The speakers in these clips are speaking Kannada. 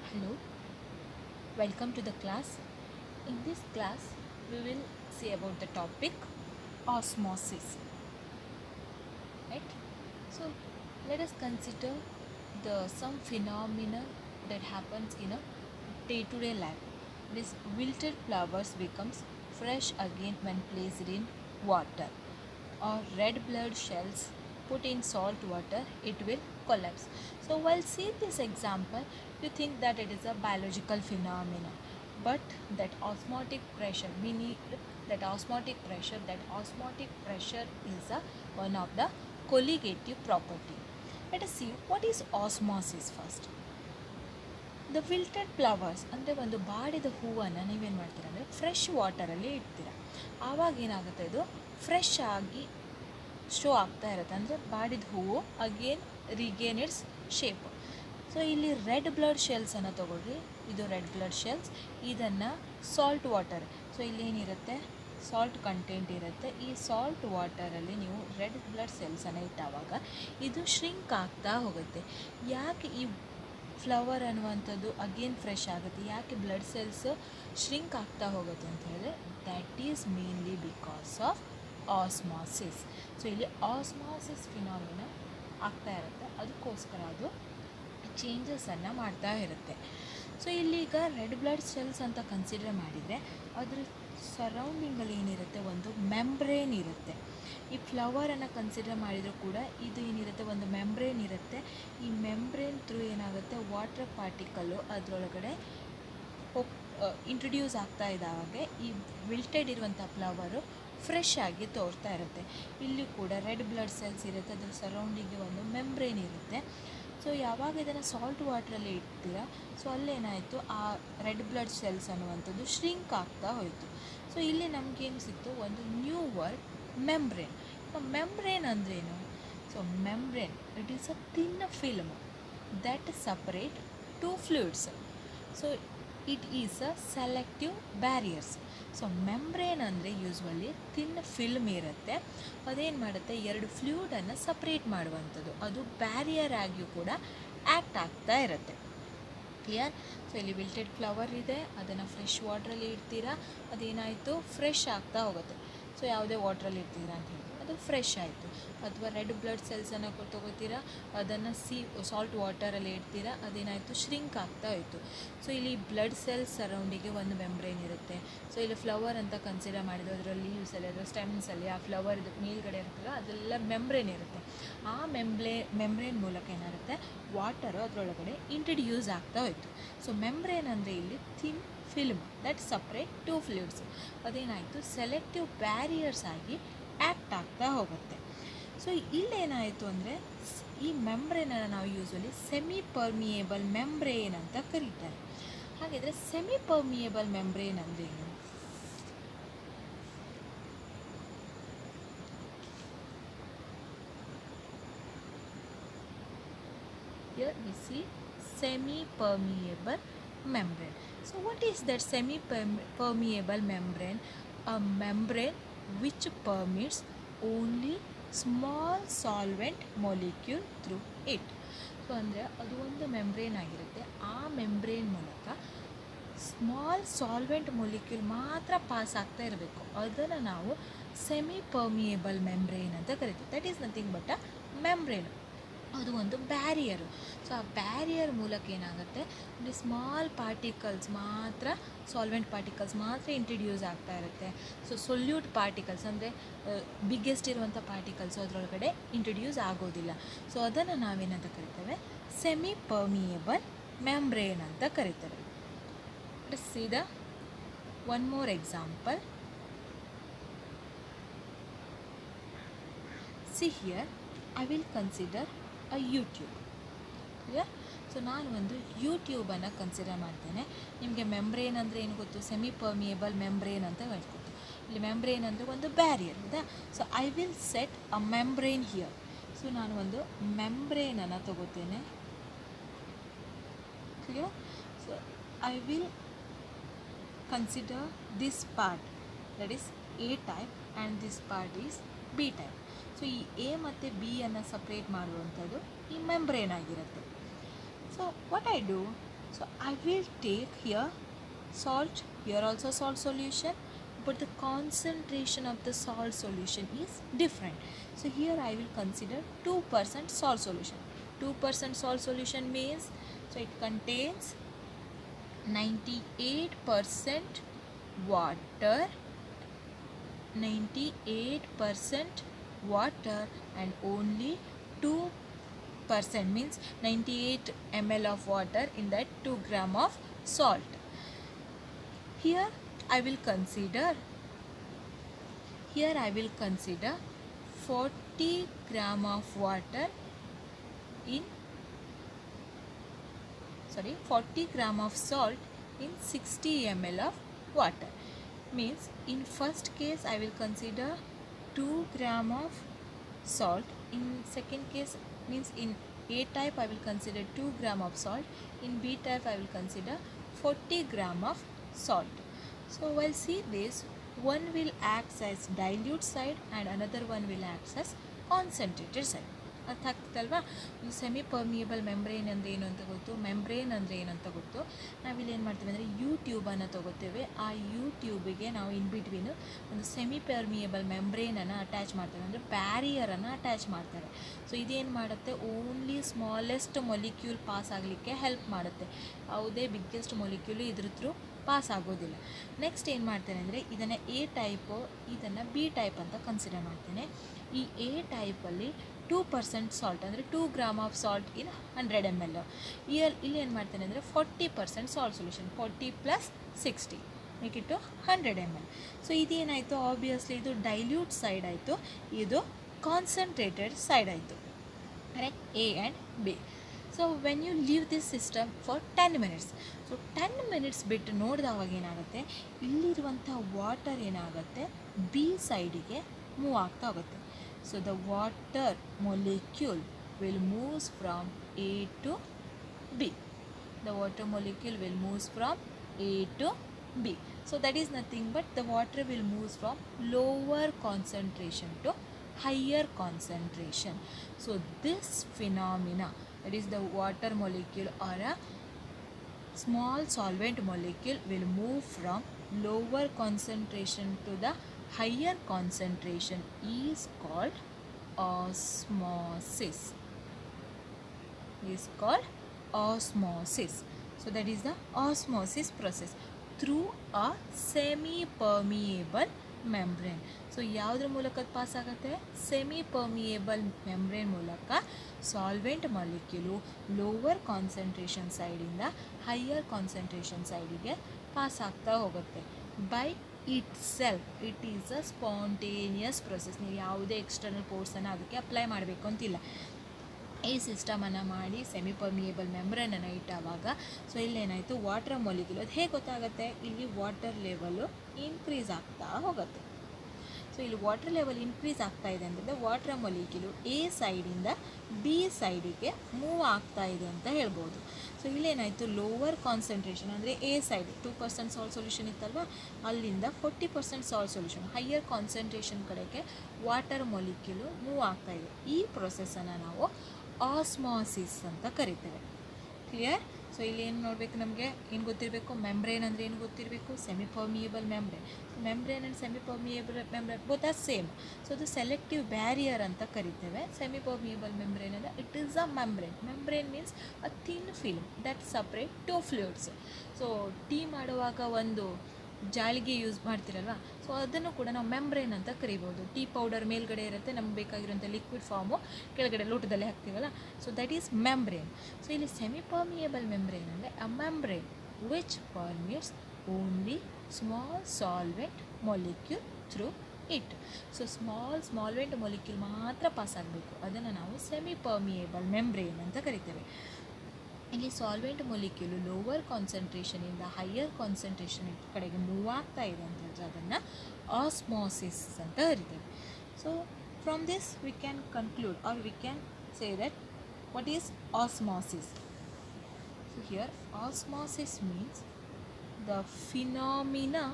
Hello, welcome to the class. In this class, we will see about the topic osmosis. Right? So, let us consider the some phenomena that happens in a day-to-day life. This wilted flowers becomes fresh again when placed in water, or red blood cells put in salt water, it will collapse. So while seeing this example, you think that it is a biological phenomenon, but that osmotic pressure, we need that osmotic pressure is one of the colligative property. Let us see what is osmosis first. The wilted flowers ಅಂದರೆ ಒಂದು ಬಾಡಿದ ಹೂವನ್ನು ನೀವೇನು ಮಾಡ್ತೀರ ಅಂದರೆ ಫ್ರೆಶ್ ವಾಟರಲ್ಲಿ ಇಡ್ತೀರ. ಆವಾಗ ಏನಾಗುತ್ತೆ, ಇದು ಫ್ರೆಶ್ ಆಗಿ ಶೋ ಆಗ್ತಾ ಇರುತ್ತೆ. ಅಂದರೆ ಬಾಡಿದ ಹೂವು ಅಗೇನ್ ರಿಗೇನ್ ಇಟ್ಸ್ ಶೇಪ್. ಸೊ ಇಲ್ಲಿ ರೆಡ್ ಬ್ಲಡ್ ಶೆಲ್ಸನ್ನು ತೊಗೊಳ್ರಿ. ಇದು ರೆಡ್ ಬ್ಲಡ್ ಶೆಲ್ಸ್. ಇದನ್ನು ಸಾಲ್ಟ್ ವಾಟರ್, ಸೊ ಇಲ್ಲಿ ಏನಿರುತ್ತೆ ಸಾಲ್ಟ್ ಕಂಟೆಂಟ್ ಇರುತ್ತೆ. ಈ ಸಾಲ್ಟ್ ವಾಟರಲ್ಲಿ ನೀವು ರೆಡ್ ಬ್ಲಡ್ ಸೆಲ್ಸನ್ನು ಇಟ್ಟಾವಾಗ ಇದು ಶ್ರಿಂಕ್ ಆಗ್ತಾ ಹೋಗುತ್ತೆ. ಯಾಕೆ ಈ ಫ್ಲವರ್ ಅನ್ನುವಂಥದ್ದು ಅಗೇನ್ ಫ್ರೆಶ್ ಆಗುತ್ತೆ, ಯಾಕೆ ಬ್ಲಡ್ ಸೆಲ್ಸ್ ಶ್ರಿಂಕ್ ಆಗ್ತಾ ಹೋಗುತ್ತೆ ಅಂತ ಹೇಳಿದ್ರೆ that is mainly because of osmosis. So ಇಲ್ಲಿ ಆಸ್ಮಾಸಿಸ್ ಫಿನಾಮಿನ ಆಗ್ತಾ ಇರುತ್ತೆ, ಅದಕ್ಕೋಸ್ಕರ ಅದು ಚೇಂಜಸನ್ನು ಮಾಡ್ತಾ ಇರುತ್ತೆ. ಸೊ ಇಲ್ಲಿಗ ರೆಡ್ ಬ್ಲಡ್ ಸೆಲ್ಸ್ ಅಂತ ಕನ್ಸಿಡರ್ ಮಾಡಿದರೆ ಅದ್ರ ಸರೌಂಡಿಂಗಲ್ಲಿ ಏನಿರುತ್ತೆ, ಒಂದು ಮೆಂಬ್ರೇನ್ ಇರುತ್ತೆ. ಈ ಫ್ಲವರನ್ನು ಕನ್ಸಿಡರ್ ಮಾಡಿದರೂ ಕೂಡ ಇದು ಏನಿರುತ್ತೆ, ಒಂದು ಮೆಂಬ್ರೇನ್ ಇರುತ್ತೆ. ಈ ಮೆಂಬ್ರೇನ್ ಥ್ರೂ ಏನಾಗುತ್ತೆ, ವಾಟರ್ ಪಾರ್ಟಿಕಲ್ಲು ಅದರೊಳಗಡೆ ಇಂಟ್ರೊಡ್ಯೂಸ್ ಆಗ್ತಾ ಇದ್ದಾಗೆ ಈ ವಿಲ್ಟೆಡ್ ಇರುವಂಥ ಫ್ಲವರು ಫ್ರೆಶ್ ಆಗಿ ತೋರ್ತಾ ಇರುತ್ತೆ. ಇಲ್ಲಿ ಕೂಡ ರೆಡ್ ಬ್ಲಡ್ ಸೆಲ್ಸ್ ಇರುತ್ತೆ, ಅದ್ರ ಸರೌಂಡಿಂಗ್ಗೆ ಒಂದು ಮೆಂಬ್ರೇನ್ ಇರುತ್ತೆ. ಸೊ ಯಾವಾಗ ಇದನ್ನು ಸಾಲ್ಟ್ ವಾಟ್ರಲ್ಲಿ ಇಡ್ತೀರಾ, ಸೊ ಅಲ್ಲೇನಾಯಿತು, ಆ ರೆಡ್ ಬ್ಲಡ್ ಸೆಲ್ಸ್ ಅನ್ನುವಂಥದ್ದು ಶ್ರಿಂಕ್ ಆಗ್ತಾ ಹೋಯಿತು. ಸೊ ಇಲ್ಲಿ ನಮಗೇನು ಸಿಕ್ತು, ಒಂದು new word membrane. So membrane ಅಂದ್ರೇನು? So membrane it is a thin film that separate two fluids. So it is a selective barriers. So membrane ಅಂದರೆ ಯೂಸ್ವಲಿ ಥಿನ್ ಫಿಲ್ಮ್ ಇರುತ್ತೆ, ಅದೇನು ಮಾಡುತ್ತೆ, ಎರಡು ಫ್ಲೂಯಿಡನ್ನು ಸಪ್ರೇಟ್ ಮಾಡುವಂಥದ್ದು, ಅದು ಬ್ಯಾರಿಯರ್ ಆಗಿಯೂ ಕೂಡ ಆ್ಯಕ್ಟ್ ಆಗ್ತಾ ಇರುತ್ತೆ. ಕ್ಲಿಯರ್? ಸೊ ಇಲ್ಲಿ ವಿಲ್ಟೆಡ್ ಫ್ಲವರ್ ಇದೆ, ಅದನ್ನು ಫ್ರೆಶ್ ವಾಟ್ರಲ್ಲಿ ಇಡ್ತೀರಾ, ಅದೇನಾಯಿತು ಫ್ರೆಶ್ ಆಗ್ತಾ ಹೋಗುತ್ತೆ. ಸೊ ಯಾವುದೇ ವಾಟ್ರಲ್ಲಿ ಇಡ್ತೀರಾ ಅಂತ ಹೇಳಿ ಅದು ಫ್ರೆಶ್ ಆಯಿತು. ಅಥವಾ ರೆಡ್ ಬ್ಲಡ್ ಸೆಲ್ಸನ್ನು ತೊಗೋತೀರಾ, ಅದನ್ನು ಸಾಲ್ಟ್ ವಾಟರಲ್ಲಿ ಇಡ್ತೀರಾ, ಅದೇನಾಯಿತು ಶ್ರಿಂಕ್ ಆಗ್ತಾ ಹೋಯಿತು. ಸೊ ಇಲ್ಲಿ ಬ್ಲಡ್ ಸೆಲ್ಸ್ ಸರೌಂಡಿಗೆ ಒಂದು ಮೆಂಬ್ರೇನ್ ಇರುತ್ತೆ. ಸೊ ಇಲ್ಲಿ ಫ್ಲವರ್ ಅಂತ ಕನ್ಸಿಡರ್ ಮಾಡಿದ್ರು, ಅದರ ಲೀವ್ಸಲ್ಲಿ ಅದರ ಸ್ಟೆಮ್ಸಲ್ಲಿ ಆ ಫ್ಲವರ್ ಮೇಲ್ಗಡೆ ಇರುತ್ತಲ್ಲ ಅದೆಲ್ಲ ಮೆಂಬ್ರೇನ್ ಇರುತ್ತೆ. ಆ ಮೆಂಬ್ರೇನ್ ಮೂಲಕ ಏನಾಗುತ್ತೆ, ವಾಟರು ಅದರೊಳಗಡೆ ಇಂಟ್ರಡ್ಯೂಸ್ ಆಗ್ತಾ ಹೋಯಿತು. ಸೊ ಮೆಂಬ್ರೇನ್ ಅಂದರೆ ಇಲ್ಲಿ thin film that separate two fluids, ಅದೇನಾಯಿತು ಸೆಲೆಕ್ಟಿವ್ ಬ್ಯಾರಿಯರ್ಸ್ ಆಗಿ ಆ್ಯಕ್ಟ್ ಆಗ್ತಾ ಹೋಗುತ್ತೆ. ಸೊ ಇಲ್ಲೇನಾಯಿತು ಅಂದರೆ ಈ ಮೆಂಬ್ರೇನನ್ನು ನಾವು ಯೂಸ್ವಲಿ ಸೆಮಿ ಪರ್ಮಿಯೇಬಲ್ ಮೆಂಬ್ರೇನ್ ಅಂತ ಕರೀತಾರೆ. ಹಾಗಿದ್ರೆ ಸೆಮಿ ಪರ್ಮಿಯೇಬಲ್ ಮೆಂಬ್ರೇನ್ ಅಂದ್ರೇನು? Here we see semi-permeable membrane. So what is that semi-permeable membrane? A membrane which permits only small solvent molecule through it. So ಅಂದರೆ ಅದು ಒಂದು ಮೆಂಬ್ರೇನ್ ಆಗಿರುತ್ತೆ, ಆ ಮೆಂಬ್ರೇನ್ ಮೂಲಕ ಸ್ಮಾಲ್ ಸಾಲ್ವೆಂಟ್ ಮೊಲಿಕ್ಯೂಲ್ ಮಾತ್ರ ಪಾಸ್ ಆಗ್ತಾ ಇರಬೇಕು, ಅದನ್ನು ನಾವು ಸೆಮಿ ಪರ್ಮಿಯೇಬಲ್ ಮೆಂಬ್ರೇನ್ ಅಂತ ಕರಿತೀವಿ. That is nothing but a membrane, ಅದು ಒಂದು ಬ್ಯಾರಿಯರು. ಸೊ ಆ ಬ್ಯಾರಿಯರ್ ಮೂಲಕ ಏನಾಗುತ್ತೆ, ಒಂದು ಸ್ಮಾಲ್ ಪಾರ್ಟಿಕಲ್ಸ್ ಮಾತ್ರ, ಸಾಲ್ವೆಂಟ್ ಪಾರ್ಟಿಕಲ್ಸ್ ಮಾತ್ರ ಇಂಟ್ರಡ್ಯೂಸ್ ಆಗ್ತಾ ಇರುತ್ತೆ. ಸೊ ಸೊಲ್ಯೂಟ್ ಪಾರ್ಟಿಕಲ್ಸ್ ಅಂದರೆ ಬಿಗ್ಗೆಸ್ಟ್ ಇರುವಂಥ ಪಾರ್ಟಿಕಲ್ಸು ಅದರೊಳಗಡೆ ಇಂಟ್ರಡ್ಯೂಸ್ ಆಗೋದಿಲ್ಲ. ಸೊ ಅದನ್ನು ನಾವೇನಂತ ಕರಿತೇವೆ, ಸೆಮಿ ಪರ್ಮಿಯೇಬಲ್ ಮೆಂಬ್ರೇನ್ ಅಂತ ಕರಿತೇವೆ. Let's see the one more example. See here I will consider a YouTube. Clear? So ನಾನು ಒಂದು ಯೂಟ್ಯೂಬನ್ನು ಕನ್ಸಿಡರ್ ಮಾಡ್ತೇನೆ. ನಿಮಗೆ ಮೆಂಬ್ರೇನ್ ಅಂದರೆ ಏನು ಗೊತ್ತು, ಸೆಮಿ ಪರ್ಮಿಯೇಬಲ್ ಮೆಂಬ್ರೇನ್ ಅಂತ ಹೇಳ್ಕೊಟ್ಟು. ಇಲ್ಲಿ ಮೆಂಬ್ರೇನ್ ಅಂದರೆ ಒಂದು ಬ್ಯಾರಿಯರ್ ಇದೆ. So I will set a membrane here. So ನಾನು ಒಂದು ಮೆಂಬ್ರೇನನ್ನು ತಗೋತೇನೆ. Clear? So I will consider this part, that is A type and this part is B type. So ಈ ಎ ಮತ್ತು ಬಿಯನ್ನು ಸಪ್ರೇಟ್ ಮಾಡುವಂಥದ್ದು ಈ ಮೆಂಬ್ರೇನ್ ಆಗಿರುತ್ತೆ. So what I do, So I will take here salt, here also salt solution, but the concentration of the salt solution is different. So here I will consider 2% salt solution. 2% salt solution means, so it contains 98% water, 98% water, and only 2% means 98 ml of water in that 2 gram of salt. Here I will consider 40 gram of water in 40 gram of salt in 60 ml of water. Means in first case I will consider 2 gram of salt. In second case, means in A type I will consider 2 gram of salt. In B type I will consider 40 gram of salt. So while see this, one will act as dilute side and another one will act as concentrated side. ಅರ್ಥ ಆಗ್ತಲ್ವಾ? ಒಂದು ಸೆಮಿ ಪರ್ಮಿಯಬಲ್ ಮೆಂಬ್ರೇನ್ ಅಂದರೆ ಏನು ಅಂತ ಗೊತ್ತು, ಮೆಂಬ್ರೇನ್ ಅಂದರೆ ಏನು ಅಂತ ಗೊತ್ತು. ನಾವಿಲ್ಲಿ ಏನು ಮಾಡ್ತೀವಿ ಅಂದರೆ ಟ್ಯೂಬನ್ನು ತೊಗೋತೇವೆ. ಆ ಟ್ಯೂಬಿಗೆ ನಾವು ಇನ್ ಬಿಟ್ವೀನು ಒಂದು ಸೆಮಿ ಪರ್ಮಿಯಬಲ್ ಮೆಂಬ್ರೇನನ್ನು ಅಟ್ಯಾಚ್ ಮಾಡ್ತೇವೆ, ಅಂದರೆ ಬ್ಯಾರಿಯರನ್ನು ಅಟ್ಯಾಚ್ ಮಾಡ್ತಾರೆ. ಸೊ ಇದೇನು ಮಾಡುತ್ತೆ, ಓನ್ಲಿ ಸ್ಮಾಲೆಸ್ಟ್ ಮೊಲಿಕ್ಯೂಲ್ ಪಾಸ್ ಆಗಲಿಕ್ಕೆ ಹೆಲ್ಪ್ ಮಾಡುತ್ತೆ. ಯಾವುದೇ ಬಿಗ್ಗೆಸ್ಟ್ ಮೊಲಿಕ್ಯೂಲು ಇದ್ರ ಥ್ರೂ ಪಾಸ್ ಆಗೋದಿಲ್ಲ. ನೆಕ್ಸ್ಟ್ ಏನು ಮಾಡ್ತೇನೆ ಅಂದರೆ ಇದನ್ನು ಎ ಟೈಪು, ಇದನ್ನು ಬಿ ಟೈಪ್ ಅಂತ ಕನ್ಸಿಡರ್ ಮಾಡ್ತೇನೆ. ಈ ಎ ಟೈಪಲ್ಲಿ 2% ಸಾಲ್ಟ್ ಅಂದರೆ 2 gram of salt in 100 ml. ಇಲ್ಲಿ ಏನು ಮಾಡ್ತೇನೆ ಅಂದರೆ 40% ಸಾಲ್ಟ್ ಸೊಲ್ಯೂಷನ್, 40 + 60 ಮೇಕ್ ಇಟ್ಟು 100 ml. ಸೊ ಇದೇನಾಯಿತು, ಆಬ್ವಿಯಸ್ಲಿ ಇದು ಡೈಲ್ಯೂಟ್ ಸೈಡ್ ಆಯಿತು, ಇದು ಕಾನ್ಸಂಟ್ರೇಟೆಡ್ ಸೈಡ್ ಆಯಿತು. Correct, A and B. So when you leave this system for 10 minutes, so 10 minutes ಬಿಟ್ಟು ನೋಡಿದವಾಗ ಏನಾಗುತ್ತೆ, ಇಲ್ಲಿರುವಂಥ ವಾಟರ್ ಏನಾಗುತ್ತೆ ಬಿ ಸೈಡಿಗೆ ಮೂವ್ ಆಗ್ತಾ ಹೋಗುತ್ತೆ. So the water molecule will move from A to B. The water molecule will move from A to B. So that is nothing but the water will move from lower concentration to higher concentration. So this phenomena, that is the water molecule or a small solvent molecule will move from lower concentration to the higher concentration, is called osmosis. So that is the osmosis process through a semi-permeable membrane. So ಯಾವುದ್ರ ಮೂಲಕ ಪಾಸ್ ಆಗುತ್ತೆ, ಸೆಮಿ ಪರ್ಮಿಯೇಬಲ್ ಮೆಂಬ್ರೇನ್ ಮೂಲಕ ಸಾಲ್ವೆಂಟ್ ಮಾಲಿಕ್ಯೂಲು ಲೋವರ್ ಕಾನ್ಸಂಟ್ರೇಷನ್ ಸೈಡಿಂದ ಹೈಯರ್ ಕಾನ್ಸಂಟ್ರೇಷನ್ ಸೈಡಿಗೆ ಪಾಸ್ ಆಗ್ತಾ ಹೋಗುತ್ತೆ. By itself, it is a spontaneous process. ನೀವು ಯಾವುದೇ ಎಕ್ಸ್ಟರ್ನಲ್ ಫೋರ್ಸನ್ನು ಅದಕ್ಕೆ ಅಪ್ಲೈ ಮಾಡಬೇಕು ಅಂತಿಲ್ಲ. ಈ ಸಿಸ್ಟಮನ್ನು ಮಾಡಿ semi permeable ಮೆಂಬ್ರೇನನ್ನು ಇಟ್ಟಾವಾಗ, so ಇಲ್ಲೇನಾಯಿತು, water molecule, ಅದು ಹೇಗೆ ಗೊತ್ತಾಗುತ್ತೆ, ಇಲ್ಲಿ ವಾಟರ್ ಲೆವೆಲು ಇನ್ಕ್ರೀಸ್ ಆಗ್ತಾ ಹೋಗುತ್ತೆ. ಸೊ ಇಲ್ಲಿ ವಾಟರ್ ಲೆವೆಲ್ ಇನ್ಕ್ರೀಸ್ ಆಗ್ತಾ ಇದೆ ಅಂದರೆ ವಾಟರ್ ಮೊಲಿಕ್ಯೂಲು ಎ ಸೈಡಿಂದ ಬಿ ಸೈಡಿಗೆ ಮೂವ್ ಆಗ್ತಾ ಇದೆ ಅಂತ ಹೇಳ್ಬೋದು. ಸೊ ಇಲ್ಲೇನಾಯಿತು, ಲೋವರ್ ಕಾನ್ಸಂಟ್ರೇಷನ್ ಅಂದರೆ ಎ ಸೈಡ್ 2% ಸಾಲ್ಟ್ ಸೊಲ್ಯೂಷನ್ ಇತ್ತಲ್ವ, ಅಲ್ಲಿಂದ 40% ಸಾಲ್ಟ್ ಸೊಲ್ಯೂಷನ್ ಹೈಯರ್ ಕಾನ್ಸಂಟ್ರೇಷನ್ ಕಡೆಗೆ ವಾಟರ್ ಮೊಲಿಕ್ಯೂಲು ಮೂವ್ ಆಗ್ತಾ ಇದೆ. ಈ ಪ್ರೊಸೆಸನ್ನು ನಾವು ಆಸ್ಮಾಸಿಸ್ ಅಂತ ಕರಿತೇವೆ. ಕ್ಲಿಯರ್? ಸೊ ಇಲ್ಲಿ ಏನು ನೋಡಬೇಕು, ನಮಗೆ ಏನು ಗೊತ್ತಿರಬೇಕು, ಮೆಂಬ್ರೇನ್ ಅಂದರೆ ಏನು ಗೊತ್ತಿರಬೇಕು, semi permeable membrane. Membrane and semi permeable membrane both are same. So ಅದು ಸೆಲೆಕ್ಟಿವ್ ಬ್ಯಾರಿಯರ್ ಅಂತ ಕರಿತೇವೆ. ಸೆಮಿ ಪರ್ಮಿಯೇಬಲ್ ಮೆಂಬ್ರೇನ್ ಅಂದರೆ it is a membrane. Membrane means a thin film that separate two fluids. So tea ಮಾಡುವಾಗ ಒಂದು ಜಾಳಿಗೆ ಯೂಸ್ ಮಾಡ್ತಿರಲ್ವ, ಸೊ ಅದನ್ನು ಕೂಡ ನಾವು ಮೆಂಬ್ರೇನ್ ಅಂತ ಕರಿಬೋದು. ಟೀ ಪೌಡರ್ ಮೇಲ್ಗಡೆ ಇರುತ್ತೆ, ನಮ್ಗೆ ಬೇಕಾಗಿರೋಂಥ ಲಿಕ್ವಿಡ್ ಫಾರ್ಮು ಕೆಳಗಡೆ ಲೋಟದಲ್ಲೇ ಹಾಕ್ತೀವಲ್ಲ, so that is membrane. So ಇಲ್ಲಿ ಸೆಮಿ ಪರ್ಮಿಯೇಬಲ್ ಮೆಂಬ್ರೇನ್ ಅಂದರೆ a membrane which permits only small solvent molecule through it. So small solvent molecule ಮಾತ್ರ ಪಾಸ್ ಆಗಬೇಕು, ಅದನ್ನು ನಾವು ಸೆಮಿ ಪರ್ಮಿಯೇಬಲ್ ಮೆಂಬ್ರೇನ್ ಅಂತ ಕರಿತೇವೆ. ಇಲ್ಲಿ ಸಾಲ್ವೆಂಟ್ ಮೊಲಿಕ್ಯೂಲು ಲೋವರ್ ಕಾನ್ಸಂಟ್ರೇಷನಿಂದ ಹೈಯರ್ ಕಾನ್ಸಂಟ್ರೇಷನ್ ಕಡೆಗೆ ಮೂವ್ ಆಗ್ತಾ ಇದೆ ಅಂತ ಹೇಳಿದ್ರೆ ಅದನ್ನು ಆಸ್ಮಾಸಿಸ್ ಅಂತ ಕರಿತೇವೆ. So from this we can conclude or we can say that what is osmosis. So here osmosis means the phenomena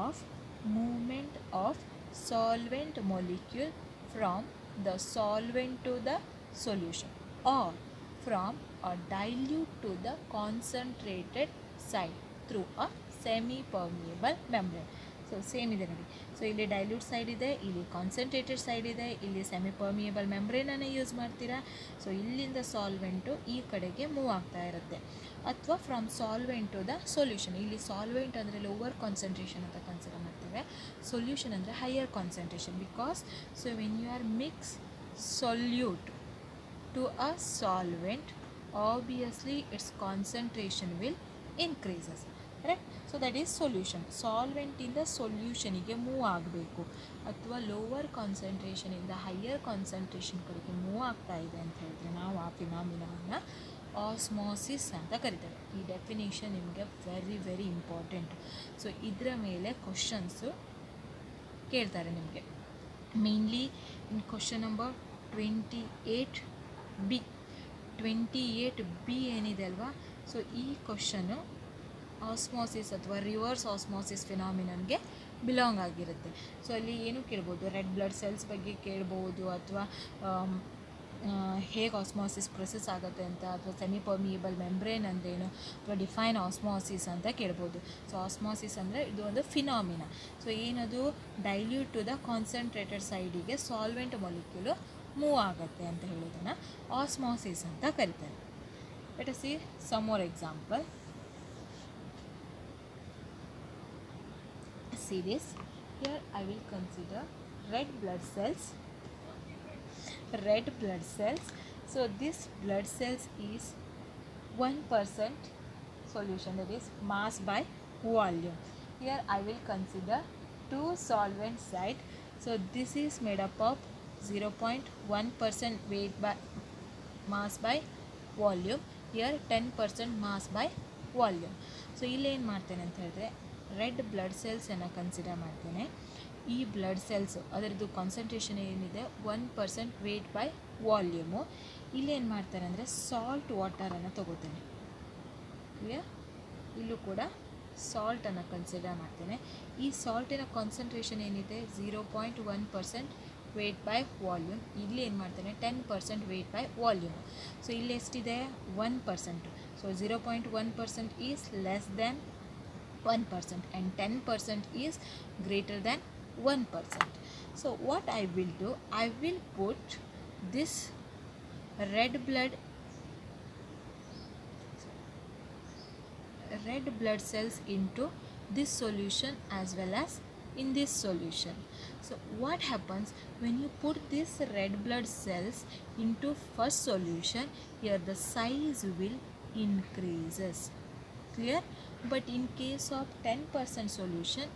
of movement of solvent molecule from the solvent to the solution or from or dilute to the concentrated side through a semi-permeable membrane. So same ಇದೆ ನೋಡಿ. ಸೊ ಇಲ್ಲಿ ಡೈಲ್ಯೂಟ್ ಸೈಡ್ ಇದೆ, ಇಲ್ಲಿ ಕಾನ್ಸಂಟ್ರೇಟೆಡ್ ಸೈಡ್ ಇದೆ, ಇಲ್ಲಿ ಸೆಮಿ ಪರ್ಮಿಯಬಲ್ ಮೆಂಬ್ರೇನನ್ನು ಯೂಸ್ ಮಾಡ್ತೀರಾ. ಸೊ ಇಲ್ಲಿಂದ ಸಾಲ್ವೆಂಟು ಈ ಕಡೆಗೆ ಮೂವ್ ಆಗ್ತಾ ಇರುತ್ತೆ, ಅಥವಾ from solvent to the solution. ಇಲ್ಲಿ ಸಾಲ್ವೆಂಟ್ ಅಂದರೆ ಲೋವರ್ ಕಾನ್ಸಂಟ್ರೇಷನ್ ಅಂತ ಕನ್ಸಿಡರ್ ಮಾಡ್ತೇವೆ, ಸೊಲ್ಯೂಷನ್ ಅಂದರೆ higher concentration. Because so when you are mix solute to a solvent, obviously its concentration will increases, correct? So that is solution. Solvent ಇಂದ ಸೊಲ್ಯೂಷನಿಗೆ ಮೂವ್ ಆಗಬೇಕು, ಅಥವಾ ಲೋವರ್ ಕಾನ್ಸಂಟ್ರೇಷನಿಂದ ಹೈಯರ್ ಕಾನ್ಸಂಟ್ರೇಷನ್ ಕಡೆಗೆ ಮೂವ್ ಆಗ್ತಾ ಇದೆ ಅಂತ ಹೇಳಿದ್ರೆ ನಾವು ಆ ಫಿನಾಮಿನಾವನ್ನು ಆಸ್ಮೋಸಿಸ್ ಅಂತ ಕರಿತೇವೆ. ಈ ಡೆಫಿನೇಷನ್ ನಿಮಗೆ ವೆರಿ ವೆರಿ ಇಂಪಾರ್ಟೆಂಟ್. ಸೊ ಇದರ ಮೇಲೆ ಕ್ವಶನ್ಸು ಕೇಳ್ತಾರೆ ನಿಮಗೆ mainly in question number 28B ಏನಿದೆ ಅಲ್ವಾ. ಸೊ ಈ ಕ್ವಶನ್ನು ಆಸ್ಮೋಸಿಸ್ ಅಥವಾ ರಿವರ್ಸ್ ಆಸ್ಮೋಸಿಸ್ ಫಿನಾಮಿನನ್ಗೆ ಬಿಲಾಂಗ್ ಆಗಿರುತ್ತೆ. ಸೊ ಅಲ್ಲಿ ಏನು ಕೇಳ್ಬೋದು, ರೆಡ್ ಬ್ಲಡ್ ಸೆಲ್ಸ್ ಬಗ್ಗೆ ಕೇಳ್ಬೋದು, ಅಥವಾ ಹೇಗೆ ಆಸ್ಮೋಸಿಸ್ ಪ್ರೊಸೆಸ್ ಆಗುತ್ತೆ ಅಂತ, ಅಥವಾ ಸೆಮಿ ಪರ್ಮಿಯಬಲ್ ಮೆಂಬ್ರೇನ್ ಅಂದ್ರೇನು, ಅಥವಾ ಡಿಫೈನ್ ಆಸ್ಮೋಸಿಸ್ ಅಂತ ಕೇಳ್ಬೋದು. ಸೊ ಆಸ್ಮೋಸಿಸ್ ಅಂದರೆ ಇದು ಒಂದು ಫಿನಾಮಿನ. ಸೊ ಏನದು, ಡೈಲ್ಯೂಟ್ ಟು ದ ಕಾನ್ಸಂಟ್ರೇಟೆಡ್ ಸೈಡಿಗೆ ಸಾಲ್ವೆಂಟ್ ಮೊಲಿಕ್ಯೂಲು ಮೂವ್ ಆಗುತ್ತೆ ಅಂತ ಹೇಳೋದನ್ನು ಆಸ್ಮೋಸಿಸ್ ಅಂತ ಕರೀತಾರೆ. Let us see some more example. See this, here I will consider red blood cells. So this blood cells is 1% solution, that is mass by volume. Here I will consider two solvent side. So this is made up of 0.1% weight by mass by volume, here 10% mass by volume. So ಇಲ್ಲೇನು ಮಾಡ್ತೇನೆ ಅಂತ ಹೇಳಿದ್ರೆ, ರೆಡ್ ಬ್ಲಡ್ ಸೆಲ್ಸನ್ನು ಕನ್ಸಿಡರ್ ಮಾಡ್ತೇನೆ. ಈ ಬ್ಲಡ್ ಸೆಲ್ಸು ಅದರದ್ದು ಕಾನ್ಸಂಟ್ರೇಷನ್ ಏನಿದೆ 1% ವೇಟ್ ಬೈ ವಾಲ್ಯೂಮು. ಇಲ್ಲೇನು ಮಾಡ್ತಾರೆ ಅಂದರೆ ಸಾಲ್ಟ್ ವಾಟರನ್ನು ತೊಗೋತೇನೆ. ಇಲ್ಲೂ ಕೂಡ ಸಾಲ್ಟನ್ನು ಕನ್ಸಿಡರ್ ಮಾಡ್ತೇನೆ. ಈ ಸಾಲ್ಟಿನ ಕಾನ್ಸಂಟ್ರೇಷನ್ ಏನಿದೆ 0.1% ವೇಟ್ ಬೈ ವಾಲ್ಯೂಮ್. ಇಲ್ಲಿ ಏನು ಮಾಡ್ತೇನೆ 10% ವೇಟ್ ಬೈ ವಾಲ್ಯೂಮ್. ಸೊ ಇಲ್ಲಿ ಎಷ್ಟಿದೆ 1%. So 0.1% is less than 1% and 10% is greater than 1%. So what I will do, I will put this red blood cells into this solution as well as in this solution. So what happens when you put this red blood cells into first solution, here the size will increases, clear? But in case of 10% solution,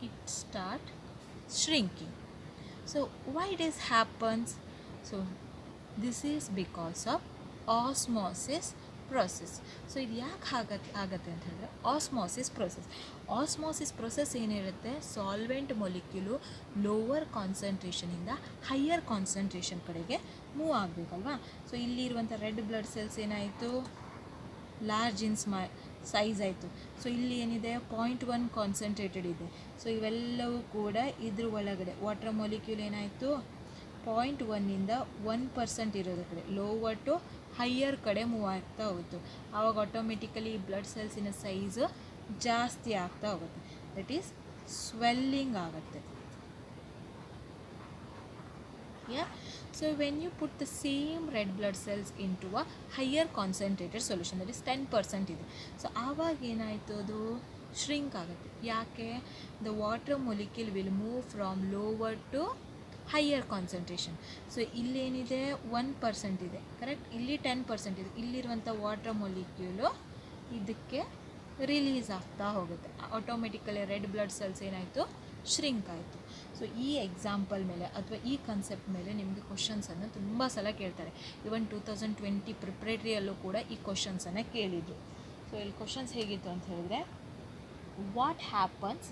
it start shrinking. So why this happens? So this is because of osmosis process. So ಇದು ಯಾಕೆ ಆಗತ್ತೆ ಅಂತ ಹೇಳಿದ್ರೆ ಆಸ್ಮೋಸಿಸ್ ಪ್ರೊಸೆಸ್ ಏನಿರುತ್ತೆ, ಸಾಲ್ವೆಂಟ್ ಮೊಲಿಕ್ಯೂಲು ಲೋವರ್ ಕಾನ್ಸಂಟ್ರೇಷನಿಂದ ಹೈಯರ್ ಕಾನ್ಸಂಟ್ರೇಷನ್ ಕಡೆಗೆ ಮೂವ್ ಆಗಬೇಕಲ್ವಾ. ಸೊ ಇಲ್ಲಿರುವಂಥ ರೆಡ್ ಬ್ಲಡ್ ಸೆಲ್ಸ್ ಏನಾಯಿತು, ಲಾರ್ಜ್ ಇನ್ ಸೈಜ್ ಆಯಿತು. ಸೊ ಇಲ್ಲಿ ಏನಿದೆ 0.1 ಕಾನ್ಸಂಟ್ರೇಟೆಡ್ ಇದೆ. ಸೊ ಇವೆಲ್ಲವೂ ಕೂಡ ಇದ್ರ ಒಳಗಡೆ ವಾಟರ್ ಮೊಲಿಕ್ಯೂಲ್ ಏನಾಯಿತು 0.1ಇಂದ 1% ಇರೋದ್ರ ಕಡೆ ಲೋವರ್ ಟು ಹೈಯರ್ ಕಡೆ ಮೂವ್ ಆಗ್ತಾ ಹೋಗುತ್ತೆ. ಆವಾಗ ಆಟೋಮೆಟಿಕಲಿ ಬ್ಲಡ್ ಸೆಲ್ಸಿನ ಸೈಜು ಜಾಸ್ತಿ ಆಗ್ತಾ ಹೋಗುತ್ತೆ, ದಟ್ ಈಸ್ ಸ್ವೆಲ್ಲಿಂಗ್ ಆಗುತ್ತೆ. Yeah, so when you put the same red blood cells into a higher concentrated solution, that is 10% ಇದೆ. ಸೊ ಆವಾಗ ಏನಾಯಿತು, ಅದು ಶ್ರಿಂಕ್ ಆಗುತ್ತೆ. ಯಾಕೆ, the water molecule will move from lower to higher concentration. So ಇಲ್ಲೇನಿದೆ 1% ಇದೆ, ಕರೆಕ್ಟ್. ಇಲ್ಲಿ 10% ಇದೆ. ಇಲ್ಲಿರುವಂಥ ವಾಟರ್ ಮೊಲಿಕ್ಯೂಲು ಇದಕ್ಕೆ ರಿಲೀಸ್ ಆಗ್ತಾ ಹೋಗುತ್ತೆ. ಆಟೋಮೆಟಿಕಲಿ ರೆಡ್ ಬ್ಲಡ್ ಸೆಲ್ಸ್ ಏನಾಯಿತು, ಶ್ರಿಂಕ್ ಆಯಿತು. ಸೊ ಈ ಎಕ್ಸಾಂಪಲ್ ಮೇಲೆ ಅಥವಾ ಈ ಕನ್ಸೆಪ್ಟ್ ಮೇಲೆ ನಿಮಗೆ ಕ್ವಶನ್ಸನ್ನು ತುಂಬ ಸಲ ಕೇಳ್ತಾರೆ. ಇವನ್ 2020 ಪ್ರಿಪ್ರೇಟ್ರಿಯಲ್ಲೂ ಕೂಡ ಈ ಕ್ವಶನ್ಸನ್ನು ಕೇಳಿದರು. ಸೊ ಇಲ್ಲಿ ಕ್ವಶನ್ಸ್ ಹೇಗಿತ್ತು ಅಂತ ಹೇಳಿದ್ರೆ, what happens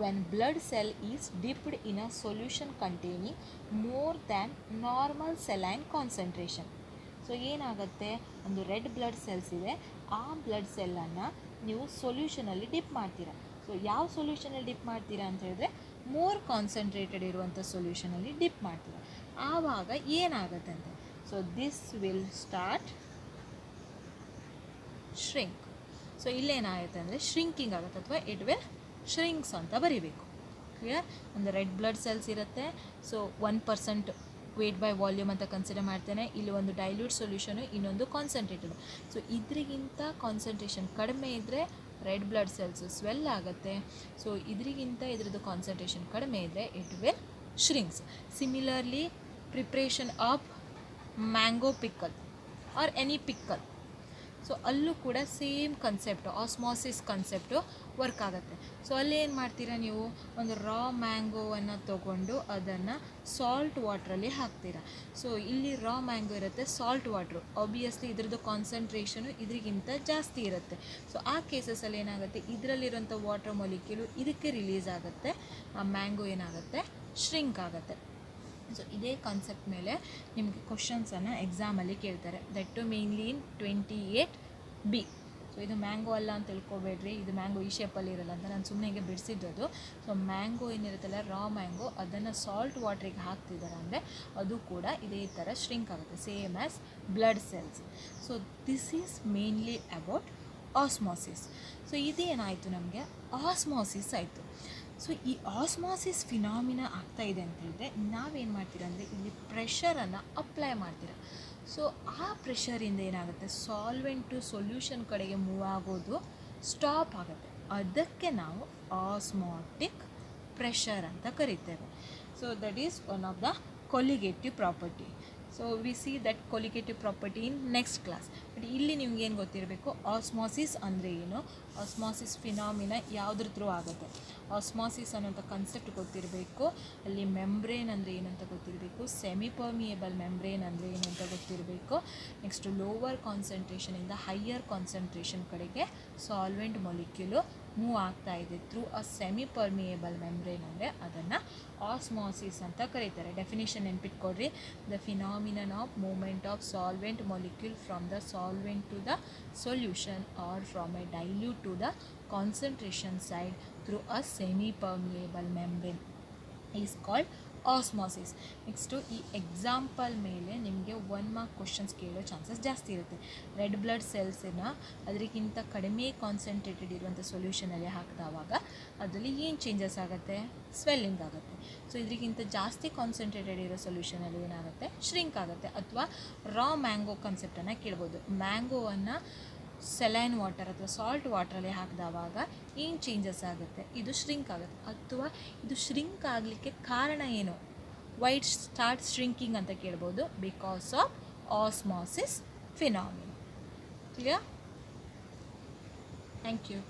when blood cell is dipped in a solution containing more than normal saline concentration. So ಏನಾಗುತ್ತೆ, ಒಂದು ರೆಡ್ ಬ್ಲಡ್ ಸೆಲ್ಸ್ ಇದೆ, ಆ ಬ್ಲಡ್ ಸೆಲ್ಲನ್ನು ನೀವು ಸೊಲ್ಯೂಷನಲ್ಲಿ ಡಿಪ್ ಮಾಡ್ತೀರಾ. ಸೊ ಯಾವ ಸೊಲ್ಯೂಷನಲ್ಲಿ ಡಿಪ್ ಮಾಡ್ತೀರಾ ಅಂತ ಹೇಳಿದ್ರೆ, ಮೋರ್ ಕಾನ್ಸಂಟ್ರೇಟೆಡ್ ಇರುವಂಥ ಸೊಲ್ಯೂಷನಲ್ಲಿ ಡಿಪ್ ಮಾಡ್ತೀರಾ. ಆವಾಗ ಏನಾಗುತ್ತೆ ಅಂತ, so this will start shrink. So ಇಲ್ಲೇನಾಗುತ್ತೆ ಅಂದರೆ ಶ್ರಿಂಕಿಂಗ್ ಆಗುತ್ತೆ ಅಥವಾ ಇಟ್ ವಿಲ್ ಶ್ರಿಂಕ್ಸ್ ಅಂತ ಬರೀಬೇಕು. ಕ್ಲಿಯರ್? ಒಂದು ರೆಡ್ ಬ್ಲಡ್ ಸೆಲ್ಸ್ ಇರುತ್ತೆ. ಸೊ 1% ವೇಟ್ ಬೈ ವಾಲ್ಯೂಮ್ ಅಂತ ಕನ್ಸಿಡರ್ ಮಾಡ್ತೇನೆ. ಇಲ್ಲಿ ಒಂದು ಡೈಲ್ಯೂಟ್ ಸೊಲ್ಯೂಷನು, ಇನ್ನೊಂದು ಕಾನ್ಸಂಟ್ರೇಟೆಡ್. ಸೊ ಇದ್ರಿಗಿಂತ ಕಾನ್ಸಂಟ್ರೇಷನ್ ಕಡಿಮೆ ಇದ್ದರೆ ರೆಡ್ ಬ್ಲಡ್ ಸೆಲ್ಸ್ ಸ್ವೆಲ್ ಆಗುತ್ತೆ. ಸೊ ಇದ್ರದ್ದು ಕಾನ್ಸಂಟ್ರೇಷನ್ ಕಡಿಮೆ ಇದ್ದರೆ it will shrinks. Similarly preparation of mango pickle R any pickle, so ಅಲ್ಲೂ ಕೂಡ same concept, osmosis concept work ಆಗುತ್ತೆ. ಸೊ ಅಲ್ಲಿ ಏನು ಮಾಡ್ತೀರಾ ನೀವು, ಒಂದು ರಾ ಮ್ಯಾಂಗೋವನ್ನು ತೊಗೊಂಡು ಅದನ್ನು ಸಾಲ್ಟ್ ವಾಟ್ರಲ್ಲಿ ಹಾಕ್ತೀರಾ. ಸೊ ಇಲ್ಲಿ ರಾ ಮ್ಯಾಂಗೋ ಇರುತ್ತೆ, ಸಾಲ್ಟ್ ವಾಟ್ರು, ಆಬ್ವಿಯಸ್ಲಿ ಇದ್ರದ್ದು ಕಾನ್ಸಂಟ್ರೇಷನು ಇದ್ರಿಗಿಂತ ಜಾಸ್ತಿ ಇರುತ್ತೆ. ಸೊ ಆ ಕೇಸಸಲ್ಲಿ ಏನಾಗುತ್ತೆ, ಇದರಲ್ಲಿರೋಂಥ ವಾಟರ್ ಮೊಲಿಕ್ಯೂಲು ಇದಕ್ಕೆ ರಿಲೀಸ್ ಆಗುತ್ತೆ, ಆ ಮ್ಯಾಂಗೋ ಏನಾಗುತ್ತೆ, ಶ್ರಿಂಕ್ ಆಗುತ್ತೆ. ಸೊ ಇದೇ ಕಾನ್ಸೆಪ್ಟ್ ಮೇಲೆ ನಿಮಗೆ ಕ್ವಶನ್ಸನ್ನು ಎಕ್ಸಾಮಲ್ಲಿ ಕೇಳ್ತಾರೆ. That to mainly in 28B. So ಇದು ಮ್ಯಾಂಗೋ ಅಲ್ಲ ಅಂತ ತಿಳ್ಕೊಬೇಡ್ರಿ, ಇದು ಮ್ಯಾಂಗೋ ಈ ಶೇಪಲ್ಲಿ ಇರಲ್ಲ ಅಂತ ನಾನು ಸುಮ್ಮನೆ ಹೀಗೆ ಬಿಡಿಸಿದ್ದದು. ಸೊ ಮ್ಯಾಂಗೋ ಏನಿರುತ್ತಲ್ಲ, ರಾ ಮ್ಯಾಂಗೋ, ಅದನ್ನು ಸಾಲ್ಟ್ ವಾಟ್ರಿಗೆ ಹಾಕ್ತಿದ್ದಾರೆ ಅಂದರೆ ಅದು ಕೂಡ ಇದೇ ಥರ ಶ್ರಿಂಕ್ ಆಗುತ್ತೆ, same as blood cells. So this is mainly about osmosis. So ಇದೇನಾಯಿತು, ನಮಗೆ ಆಸ್ಮಾಸಿಸ್ ಆಯಿತು. ಸೊ ಈ ಆಸ್ಮಾಸಿಸ್ ಫಿನಾಮಿನಾ ಆಗ್ತಾಯಿದೆ ಅಂತ ಹೇಳಿದ್ರೆ ನಾವೇನು ಮಾಡ್ತೀರ ಅಂದರೆ ಇಲ್ಲಿ ಪ್ರೆಷರನ್ನು ಅಪ್ಲೈ ಮಾಡ್ತೀರ. ಸೊ ಆ ಪ್ರೆಷರಿಂದ ಏನಾಗುತ್ತೆ, ಸಾಲ್ವೆಂಟ್ ಟು ಸೊಲ್ಯೂಷನ್ ಕಡೆಗೆ ಮೂವ್ ಆಗೋದು ಸ್ಟಾಪ್ ಆಗುತ್ತೆ. ಅದಕ್ಕೆ ನಾವು ಆಸ್ಮಾಟಿಕ್ ಪ್ರೆಷರ್ ಅಂತ ಕರಿತೇವೆ. So that is one of the colligative property. So we see that colligative property in next class. But ಇಲ್ಲಿ ನಿಮ್ಗೆ ಏನು ಗೊತ್ತಿರಬೇಕು, ಆಸ್ಮಾಸಿಸ್ ಅಂದರೆ ಏನು, ಆಸ್ಮಾಸಿಸ್ ಫಿನಾಮಿನಾ ಯಾವುದ್ರ ಥ್ರೂ ಆಗುತ್ತೆ, ಆಸ್ಮಾಸಿಸ್ ಅನ್ನೋಂಥ ಕಾನ್ಸೆಪ್ಟ್ ಗೊತ್ತಿರಬೇಕು. ಅಲ್ಲಿ ಮೆಂಬ್ರೇನ್ ಅಂದರೆ ಏನು ಅಂತ ಗೊತ್ತಿರಬೇಕು, ಸೆಮಿ ಪರ್ಮಿಯೇಬಲ್ ಮೆಂಬ್ರೇನ್ ಅಂದರೆ ಏನು ಅಂತ ಗೊತ್ತಿರಬೇಕು. ನೆಕ್ಸ್ಟು ಲೋವರ್ ಕಾನ್ಸಂಟ್ರೇಷನಿಂದ ಹೈಯರ್ ಕಾನ್ಸಂಟ್ರೇಷನ್ ಕಡೆಗೆ ಸಾಲ್ವೆಂಟ್ ಮೊಲಿಕ್ಯೂಲು ಮೂವ್ ಆಗ್ತಾ ಇದೆ through a semi permeable membrane ಅಂದರೆ ಅದನ್ನು ಆಸ್ಮಾಸಿಸ್ ಅಂತ ಕರೀತಾರೆ. ಡೆಫಿನೇಷನ್ ನೆನ್ಪಿಟ್ಕೊಡ್ರಿ, the phenomenon of movement of solvent molecule from the solvent to the solution or from a dilute to the concentration side through a semi-permeable membrane is called osmosis. Next ಈ ಎಕ್ಸಾಂಪಲ್ ಮೇಲೆ ನಿಮಗೆ 1 ಮಾರ್ಕ್ ಕ್ವಶನ್ಸ್ ಕೇಳೋ ಚಾನ್ಸಸ್ ಜಾಸ್ತಿ ಇರುತ್ತೆ. ರೆಡ್ ಬ್ಲಡ್ ಸೆಲ್ಸನ್ನು ಅದಕ್ಕಿಂತ ಕಡಿಮೆ ಕಾನ್ಸಂಟ್ರೇಟೆಡ್ ಇರುವಂಥ ಸೊಲ್ಯೂಷನಲ್ಲಿ ಹಾಕಿದವಾಗ ಅದರಲ್ಲಿ ಏನು ಚೇಂಜಸ್ ಆಗುತ್ತೆ, ಸ್ವೆಲ್ಲಿಂಗ್ ಆಗುತ್ತೆ. ಸೊ ಇದಕ್ಕಿಂತ ಜಾಸ್ತಿ ಕಾನ್ಸಂಟ್ರೇಟೆಡ್ ಇರೋ ಸೊಲ್ಯೂಷನಲ್ಲಿ ಏನಾಗುತ್ತೆ, ಶ್ರಿಂಕ್ ಆಗುತ್ತೆ. ಅಥವಾ ರಾ ಮ್ಯಾಂಗೋ ಕಾನ್ಸೆಪ್ಟನ್ನು ಕೇಳ್ಬೋದು, ಮ್ಯಾಂಗೋವನ್ನು ಸೆಲೈನ್ ವಾಟರ್ ಅಥವಾ ಸಾಲ್ಟ್ ವಾಟ್ರಲ್ಲಿ ಹಾಕಿದವಾಗ ಏನು ಚೇಂಜಸ್ ಆಗುತ್ತೆ, ಇದು ಶ್ರಿಂಕ್ ಆಗುತ್ತೆ. ಅಥವಾ ಇದು ಶ್ರಿಂಕ್ ಆಗಲಿಕ್ಕೆ ಕಾರಣ ಏನು, ವೈಟ್ ಸ್ಟಾರ್ಟ್ ಶ್ರಿಂಕಿಂಗ್ ಅಂತ ಕೇಳ್ಬೋದು, because of osmosis phenomena. Clear? Thank you.